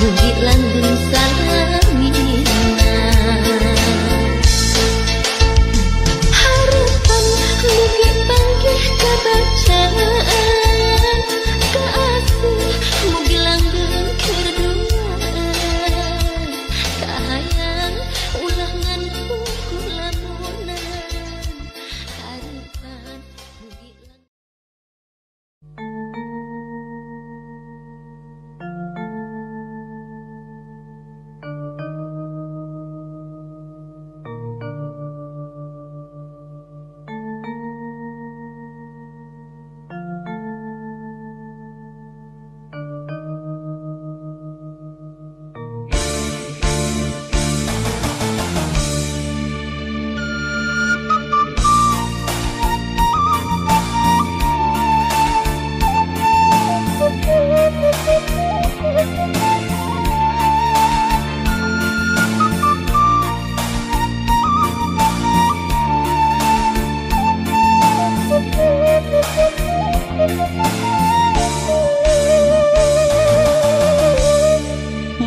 mugi langgeng salamina. Harapan mugi panggih kabacaan, kaasih mugi langgeng kerduaan, kahayang ulangan kulamunan, harapan mugi langgeng.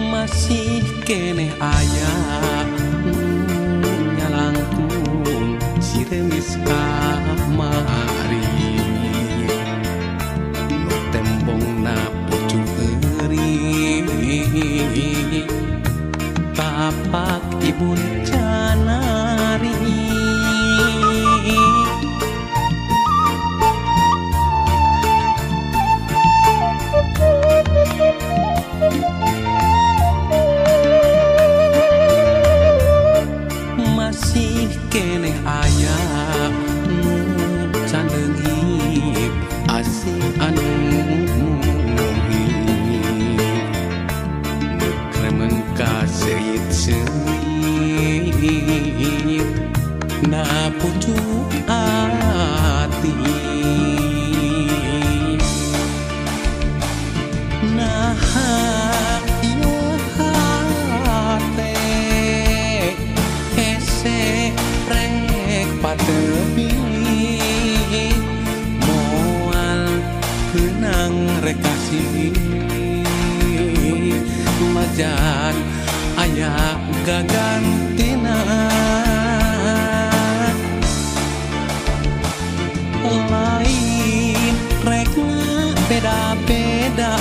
Masih keneh aya nyalangkung si remis kamari, nu tembongna pucuk euring, tapak ibun canari. Masih keneh aya nu can leungit asih anu muhib, mekremen ka seuit-seuit na pucuk ati. Naha ieu hate hese rek patebi, moal keunang rek kasih, majan aya gagantina. Lain rekna beda-beda,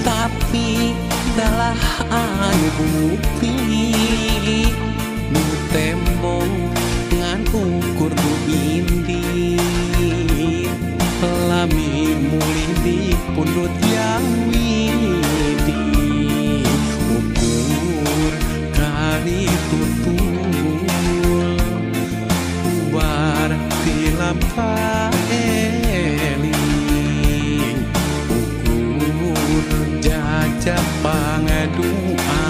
tapi dalah anu bukti, nu tembong ngan ukur nu indi, lami mulih di pundut yang widi, ukur kari tutul ubar tilam paeling, ukur jajak pangadua,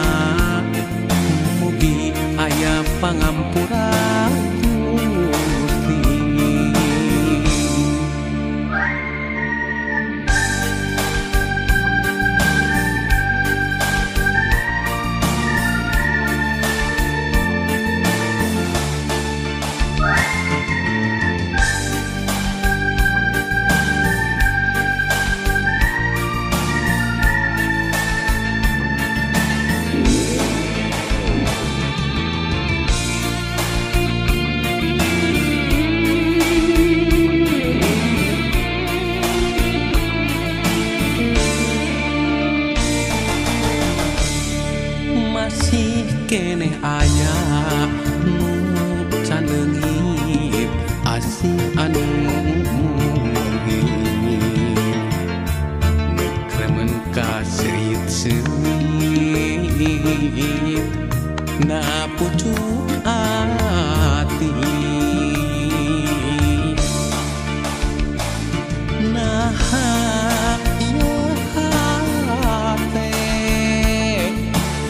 mugi aya pangampura Gusti. Masih keneh aya nu can leungit asih anu muhib, mekremen ka seuit-seuit na pucuk ati. Naha ieu hate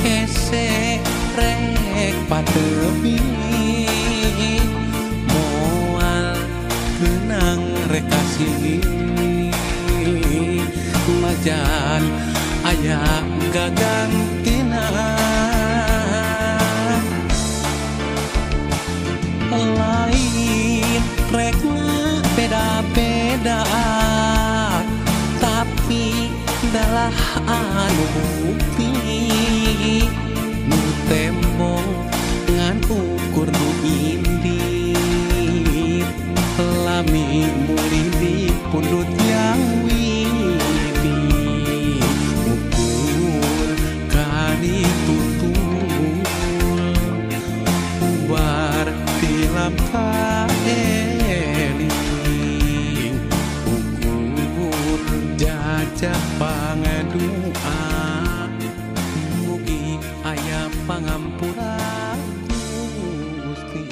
hese rek patebi, moal keunang rek kasih, majan aya gagantina. anu bukti nu tembong ngan ukur nu indit lami muli di pundut yang widi ukur kali tutul bar tilam kaeling ukur jajah pangadua mugi aya pangampura Gusti.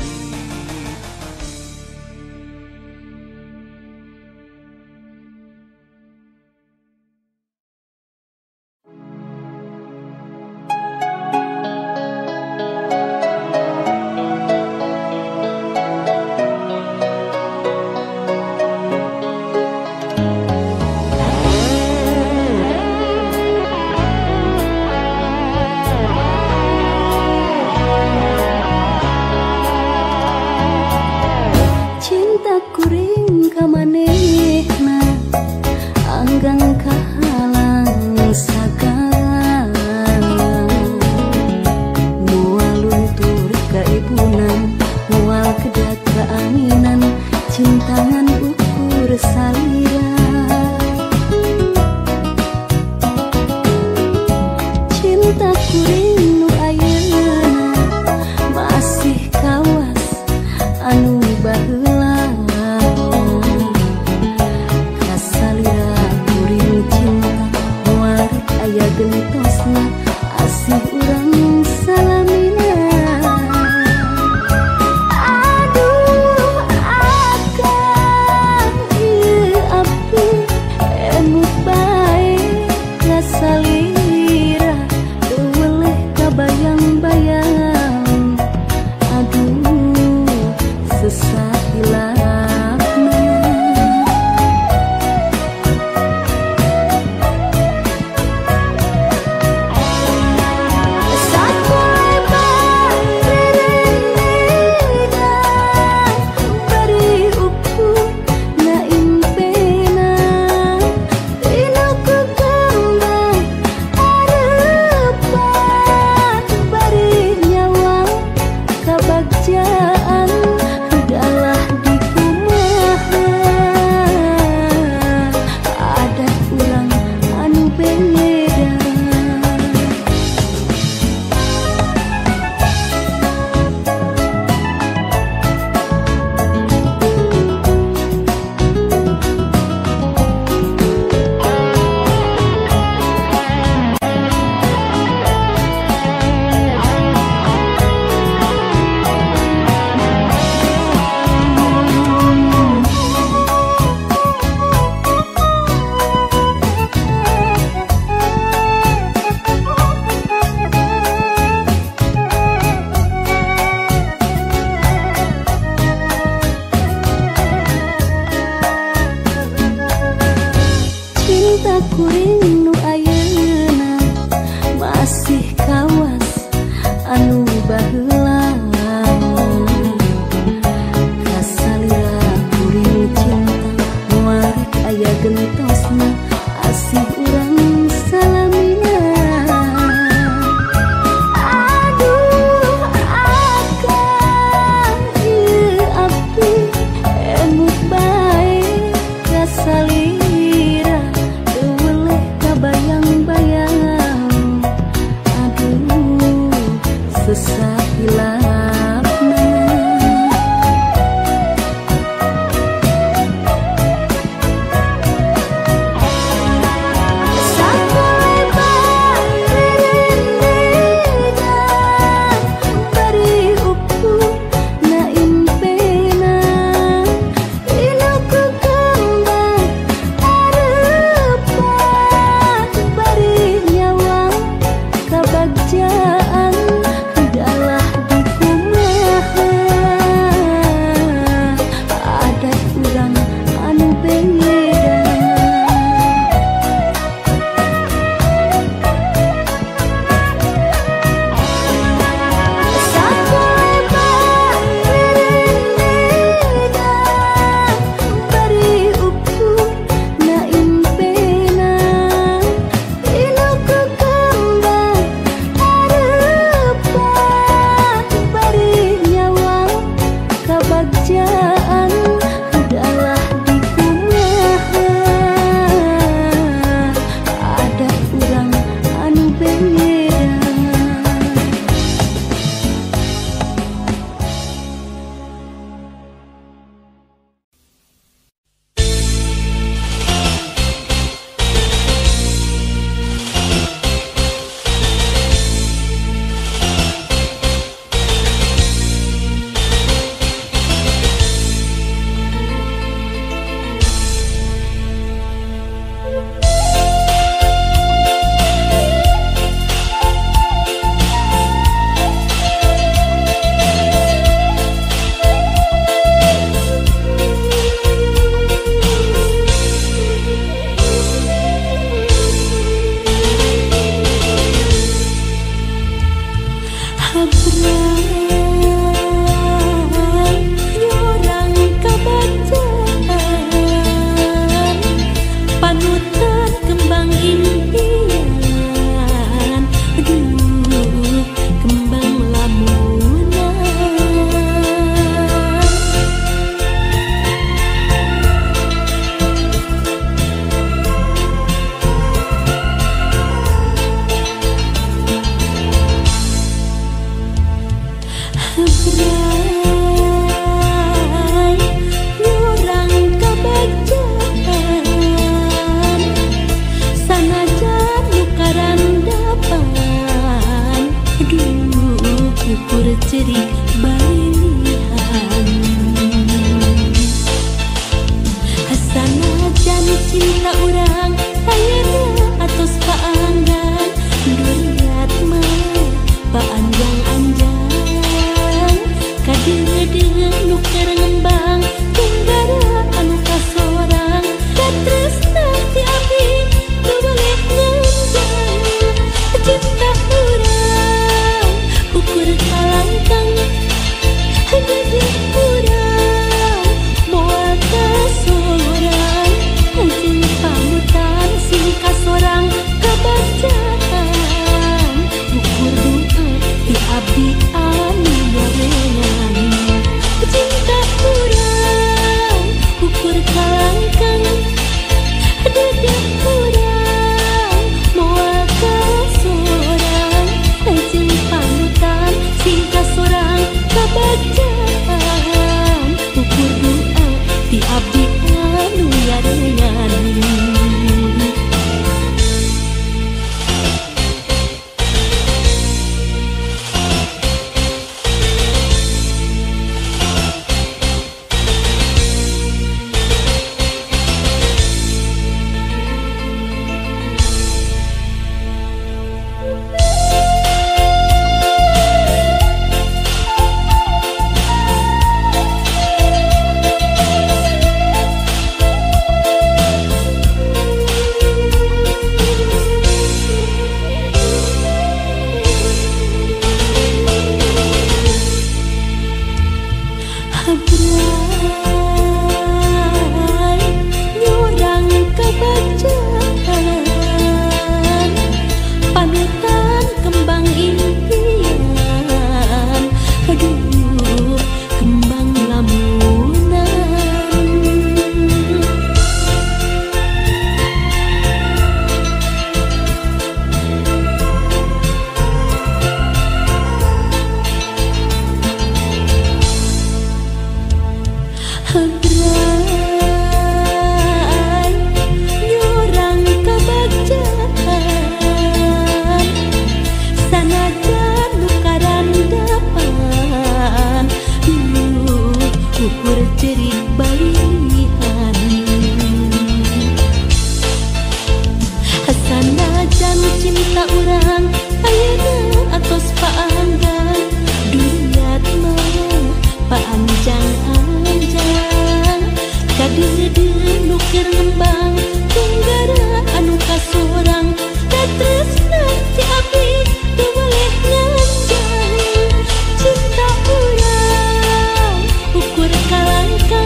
Cinta kuring ka manehna anggang kahalang sagala mual luntur ka ibunan mual kedat ka anginan cintangan ukur salira cinta kuring nu ayeuna masih kawas anu baheula kasalira kuring cinta moal aya gentosna asih urang salamina aduh akang ieu abdi emut bae kasalira teu weleh kabayang-bayang aduh sesat hilapna sapoe barerena bari ukur na impena dina kegembang arepan bari nyawa kabagjaan dalah di kumaha adat urang anu beda cinta kuring nu ayeuna masih kawas anu baheula kasalira kuring cinta moal aya gentosna asih urang salamina aduh akang ieu abdi emut bae kasalira teu weleh kabayang-bayang aduh Aduh ukur cerik balihan Hasanajan cinta urang ayeuna atos paanggan duriat mah paanjang-anjang kadeudeung nu keur ngembang tunggara anu kasorang katresna ti abdi teu boleh nganjang cinta urang ukur kalangkang hade urang moal kasorang anjeun pamutan sing kasorang kabacaan ukur doa ti abdi anu yarengan cinta urang ukur kalangkang hade urang moal kasorang anjeun pamutan sing kasorang kabacaan ukur doa ti abdi anu yarengan Habrai nyurang kabacaan panutan kembang impian aduh kembang lamunan Habrai nyurang kabacaan sanajan nu karandapan ukur cerik balihan sanajan cinta urang ayeuna atos paanggan duriat mah paanjang-anjang kadeudeung nu keur ngembang tunggara anu kasorang katresna ti abdi teu boleh nganjang cinta urang ukur kalangkang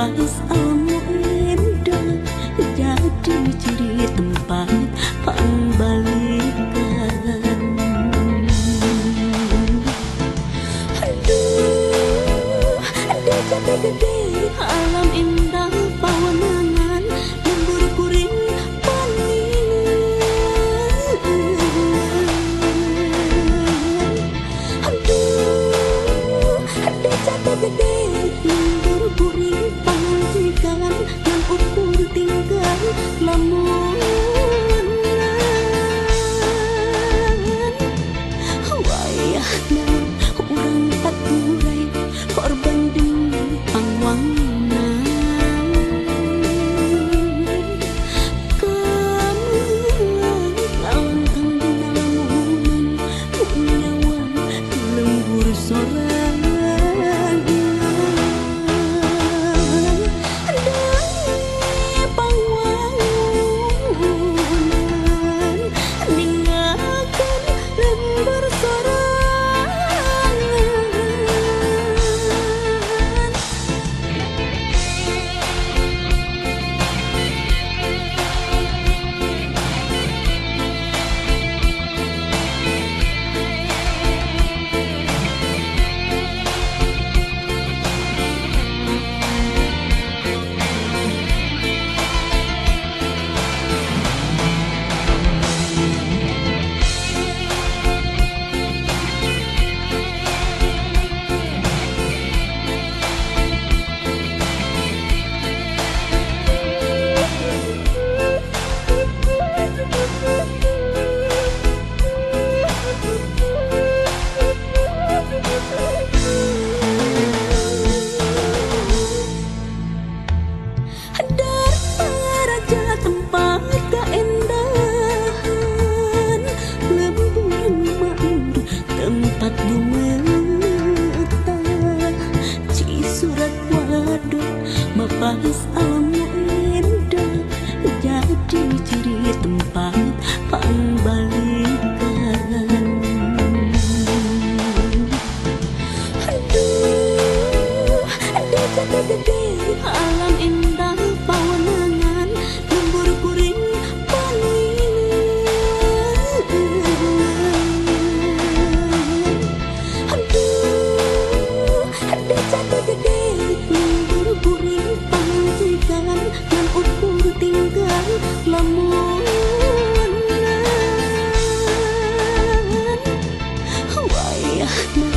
Mapais almu indah jadi ciri tempat pangbalikan. Aduh, di jati gede alam indah pawanangan lembur kuring gede lembur kuring pangantikan yang ukur tinggal lamun wayahna urang paturai korban demi pangwangan kamu lawan kang dinalamunan punyawan lembur sorangan Mapais almu indah jadi ciri tempat pangbalikan. Aduh, di jati gede alam indah pawanangan lembur kuring paningan. Aduh, di jati gede lembur kuring pangantikan yang ukur tinggal lamun wayahna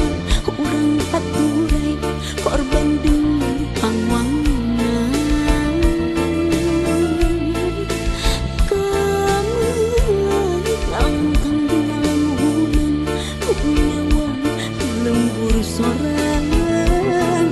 urang paturai korban demi pangwangan kamu lawan kang dinalamunan punyawan lembur sorangan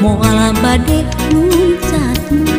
moal bade luncat